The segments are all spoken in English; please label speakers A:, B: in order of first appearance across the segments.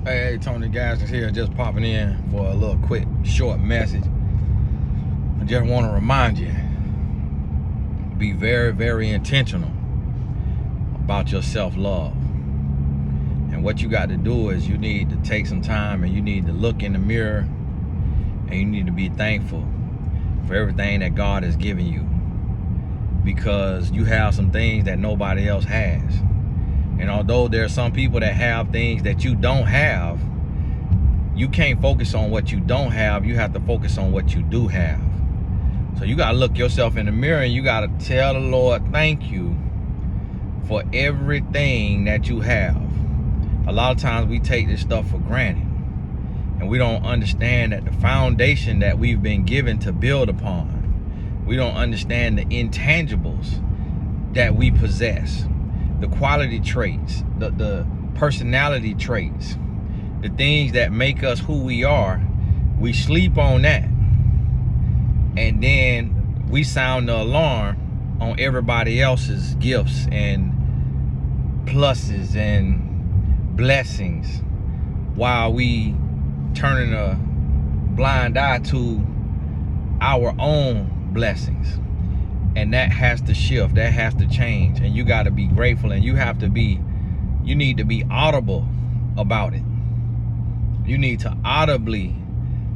A: Hey, Tony Gaskins here, just popping in for a little quick, short message. I just want to remind you, be very, very intentional about your self-love. And what you got to do is you need to take some time and you need to look in the mirror and you need to be thankful for everything that God has given you, because you have some things that nobody else has. And although there are some people that have things that you don't have, you can't focus on what you don't have. You have to focus on what you do have. So you got to look yourself in the mirror and you got to tell the Lord, thank you for everything that you have. A lot of times we take this stuff for granted and we don't understand that the foundation that we've been given to build upon, we don't understand the intangibles that we possess. The quality traits, the personality traits, the things that make us who we are, we sleep on that. And then we sound the alarm on everybody else's gifts and pluses and blessings, while we turning a blind eye to our own blessings. And that has to shift, that has to change. And you got to be grateful, and you need to be audible about it. You need to audibly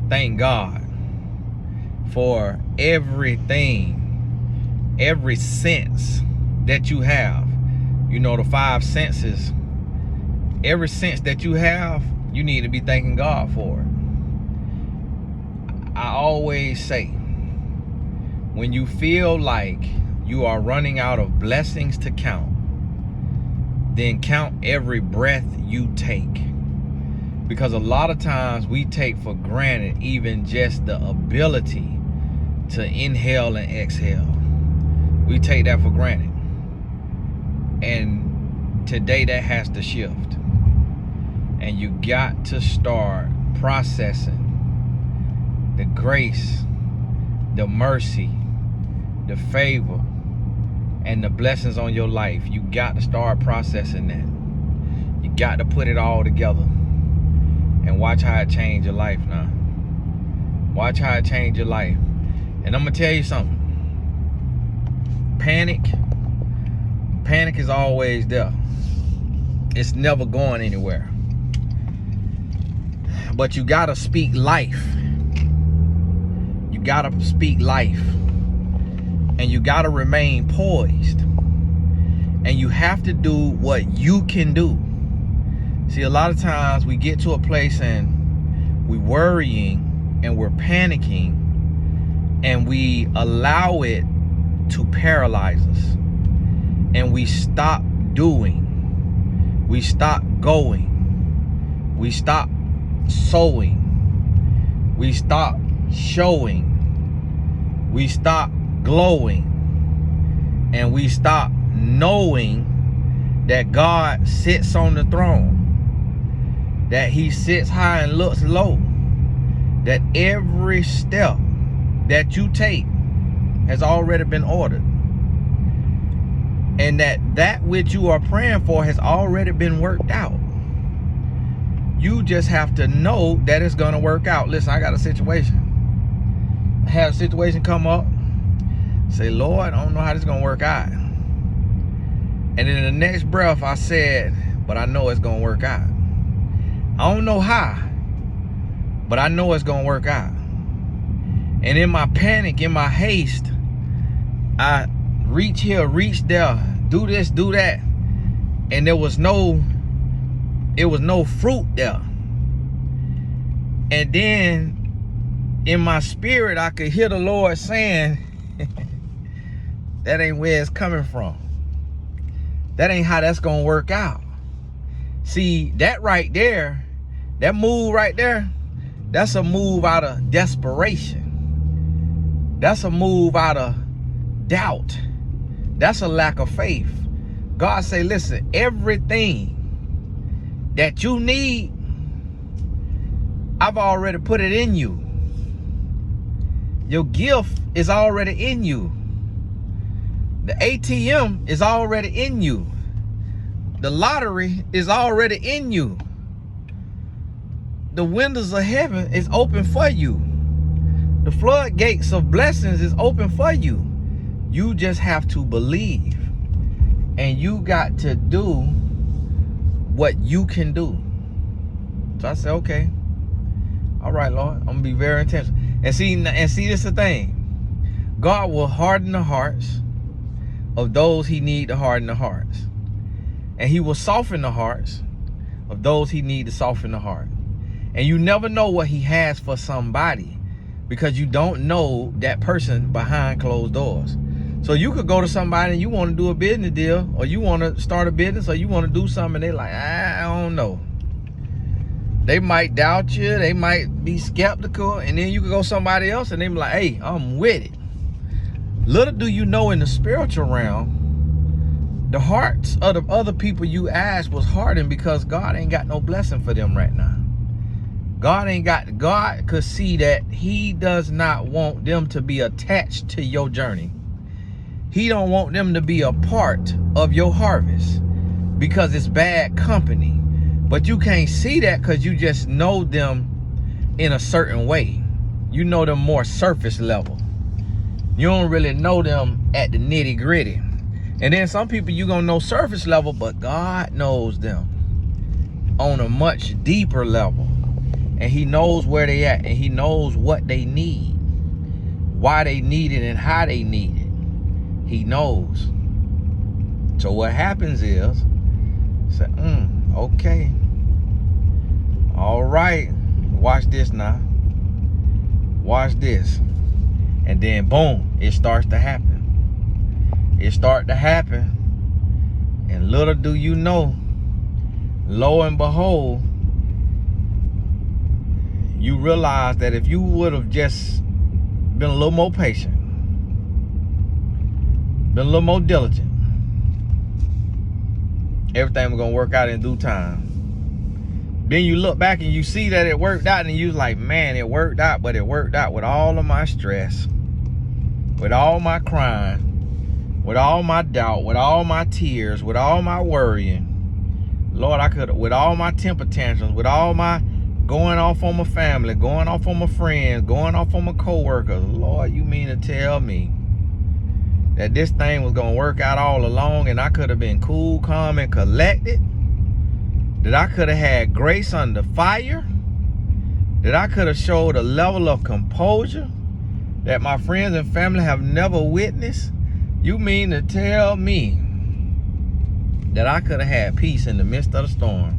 A: thank God for everything, every sense that you have. You know, the 5 senses, every sense that you have, you need to be thanking God for it. I always say, when you feel like you are running out of blessings to count, then count every breath you take. Because a lot of times we take for granted even just the ability to inhale and exhale. We take that for granted. And today that has to shift. And you got to start processing the grace, the mercy, the favor, and the blessings on your life. You got to start processing that. You got to put it all together and watch how it change your life now. Watch how it change your life. And I'm gonna tell you something. Panic is always there. It's never going anywhere. But you gotta speak life. You gotta speak life. And you got to remain poised. And you have to do what you can do. See, a lot of times we get to a place and we're worrying and we're panicking and we allow it to paralyze us. And we stop doing. We stop going. We stop sowing. We stop showing. We stop glowing, and we stop knowing that God sits on the throne, that he sits high and looks low, that every step that you take has already been ordered, and that which you are praying for has already been worked out. You just have to know that it's going to work out. Listen, I got a situation. I had a situation come up. Say, Lord, I don't know how this is going to work out. And in the next breath, I said, but I know it's going to work out. I don't know how, but I know it's going to work out. And in my panic, in my haste, I reach here, reach there, do this, do that. And it was no fruit there. And then in my spirit, I could hear the Lord saying, that ain't where it's coming from. That ain't how that's gonna work out. See, that right there, that move right there, that's a move out of desperation. That's a move out of doubt. That's a lack of faith. God say, listen, everything that you need, I've already put it in you. Your gift is already in you. The ATM is already in you. The lottery is already in you. the windows of heaven is open for you. The floodgates of blessings is open for you. You just have to believe. And you got to do what you can do. So I said, okay. All right, Lord. I'm going to be very intentional. And see, this is the thing. God will harden the hearts of those he need to harden the hearts. And he will soften the hearts of those he need to soften the heart. And you never know what he has for somebody, because you don't know that person behind closed doors. So you could go to somebody and you want to do a business deal, or you want to start a business, or you want to do something, and they're like, I don't know. They might doubt you, they might be skeptical, and then you could go somebody else and they be like, hey, I'm with it. Little do you know, in the spiritual realm, the hearts of the other people you asked was hardened because God ain't got no blessing for them right now. God could see that he does not want them to be attached to your journey. He don't want them to be a part of your harvest because it's bad company. But you can't see that because you just know them in a certain way. You know them more surface level. You don't really know them at the nitty gritty. And then some people you gonna know surface level, but God knows them on a much deeper level. And he knows where they at, and he knows what they need, why they need it, and how they need it. He knows. So what happens is, say, okay, all right, watch this now. Watch this. And then boom, it starts to happen. It starts to happen. And little do you know, lo and behold, you realize that if you would have just been a little more patient, been a little more diligent, everything was gonna work out in due time. Then you look back and you see that it worked out, and you was like, man, it worked out, but it worked out with all of my stress, with all my crying, with all my doubt, with all my tears, with all my worrying. Lord, I could, with all my temper tantrums, with all my going off on my family, going off on my friends, going off on my co-workers. Lord, you mean to tell me that this thing was gonna work out all along, and I could have been cool, calm, and collected? That I could have had grace under fire? That I could have showed a level of composure that my friends and family have never witnessed? You mean to tell me that I could have had peace in the midst of the storm?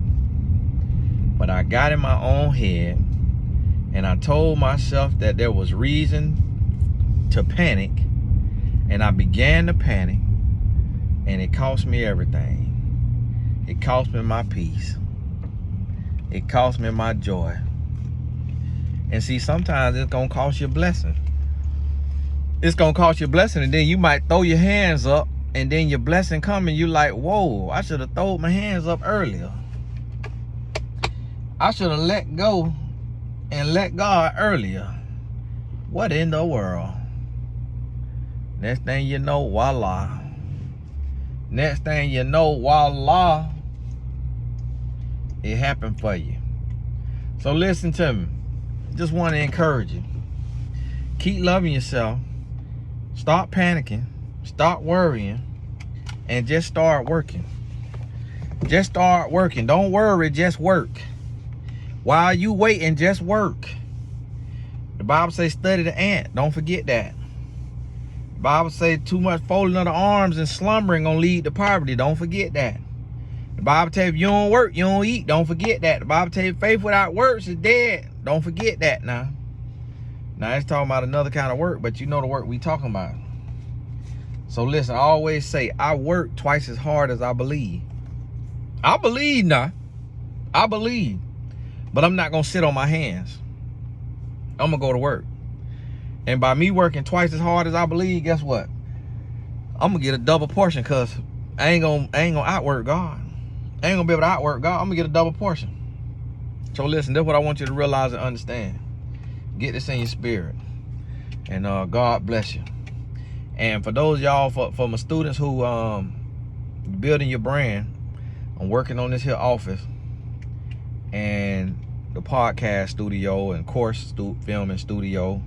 A: But I got in my own head, and I told myself that there was reason to panic, and I began to panic, and it cost me everything. It cost me my peace. It cost me my joy. And see, sometimes it's gonna cost you a blessing. It's gonna cost you a blessing, and then you might throw your hands up, and then your blessing come, and you like, whoa, I should have thrown my hands up earlier. I should have let go and let God earlier. What in the world? Next thing you know, voila. Next thing you know, voila, it happened for you. So listen to me. Just want to encourage you. Keep loving yourself. Stop panicking. Stop worrying. And just start working. Just start working. Don't worry, just work. While you waiting, just work. The Bible says study the ant. Don't forget that. The Bible says too much folding of the arms and slumbering gonna lead to poverty. Don't forget that. The Bible tells if you don't work, you don't eat. Don't forget that. The Bible tells faith without works is dead. Don't forget that now. Now it's talking about another kind of work, but you know the work we talking about. So listen, I always say I work twice as hard as I believe. I believe now. I believe. But I'm not gonna sit on my hands. I'm gonna go to work. And by me working twice as hard as I believe, guess what? I'm gonna get a double portion, cause I ain't gonna outwork God. I ain't gonna be able to outwork God. I'm gonna get a double portion. So listen, that's what I want you to realize and understand. Get this in your spirit. And God bless you. And for those y'all, for my students who building your brand, I'm working on this here office. And the podcast studio and course filming studio,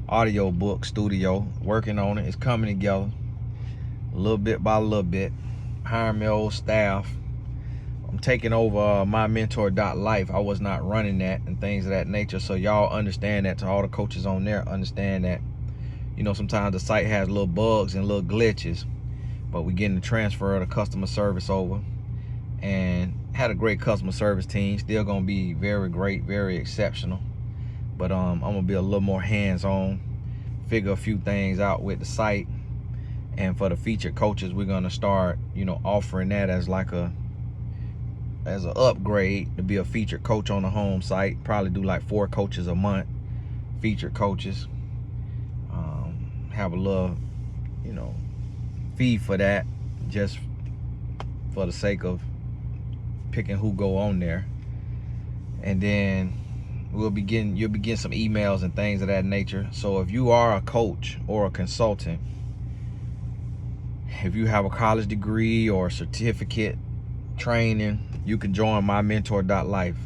A: audio book studio, working on it. It's coming together a little bit by little bit. Hiring my old staff. I'm taking over MyMentor.life. I was not running that and things of that nature. So y'all understand that. To all the coaches on there, understand that, you know, sometimes the site has little bugs and little glitches, but we're getting the transfer of the customer service over, and had a great customer service team. Still gonna be very great, very exceptional. But I'm gonna be a little more hands-on, figure a few things out with the site. And for the featured coaches, we're gonna start, you know, offering that as like as an upgrade to be a featured coach on the home site. Probably do like 4 coaches a month, featured coaches. Have a little, you know, fee for that, just for the sake of picking who go on there. And then you'll be getting some emails and things of that nature. So if you are a coach or a consultant, if you have a college degree or certificate training, you can join MyMentor.life.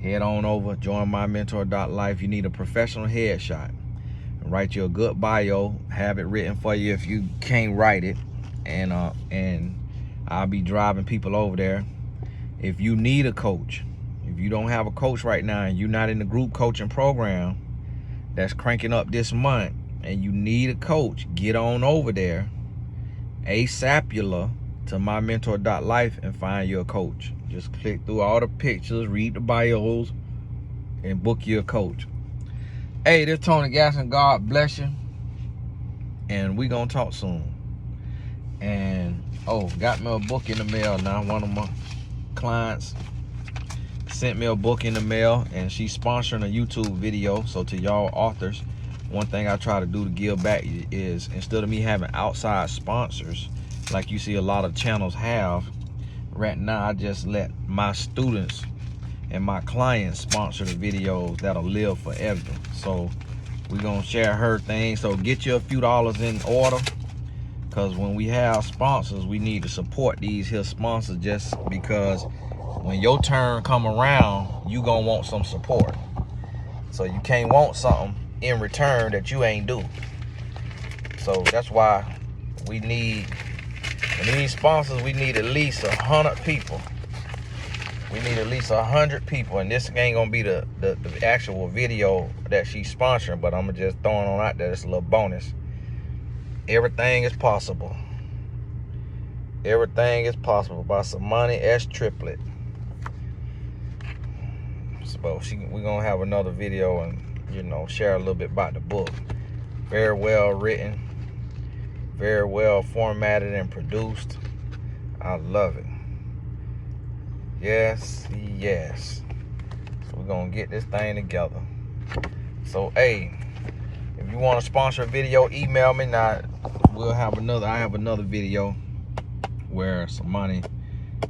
A: Head on over, join MyMentor.life. You need a professional headshot. Write you a good bio, have it written for you if you can't write it, and I'll be driving people over there. If you need a coach, if you don't have a coach right now and you're not in the group coaching program that's cranking up this month and you need a coach, get on over there ASAPula to MyMentor.life and find you a coach. Just click through all the pictures, read the bios, and book you a coach. Hey, this is Tony Gasson. God bless you. And we gonna talk soon. And got me a book in the mail now. One of my clients sent me a book in the mail, and she's sponsoring a YouTube video. So to y'all authors, one thing I try to do to give back is, instead of me having outside sponsors like you see a lot of channels have right now, I just let my students and my clients sponsor the videos that'll live forever. So we're gonna share her thing. So get you a few dollars in order, because when we have sponsors, we need to support these here sponsors, just because when your turn come around, you gonna want some support. So you can't want something in return that you ain't do. So that's why we need, when these sponsors, we need at least 100 people. We need at least 100 people, and this ain't gonna be the actual video that she's sponsoring, but I'm just throwing on out there. It's a little bonus. Everything is possible. Everything is possible by Samani S. Triplet. So we're gonna have another video and, you know, share a little bit about the book. Very well written, very well formatted and produced. I love it. Yes, yes. So we're gonna get this thing together. So hey, if you want to sponsor a video, email me. Now I have another video where Samani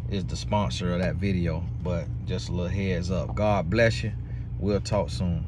A: is the sponsor of that video, but just a little heads up. God bless you. We'll talk soon.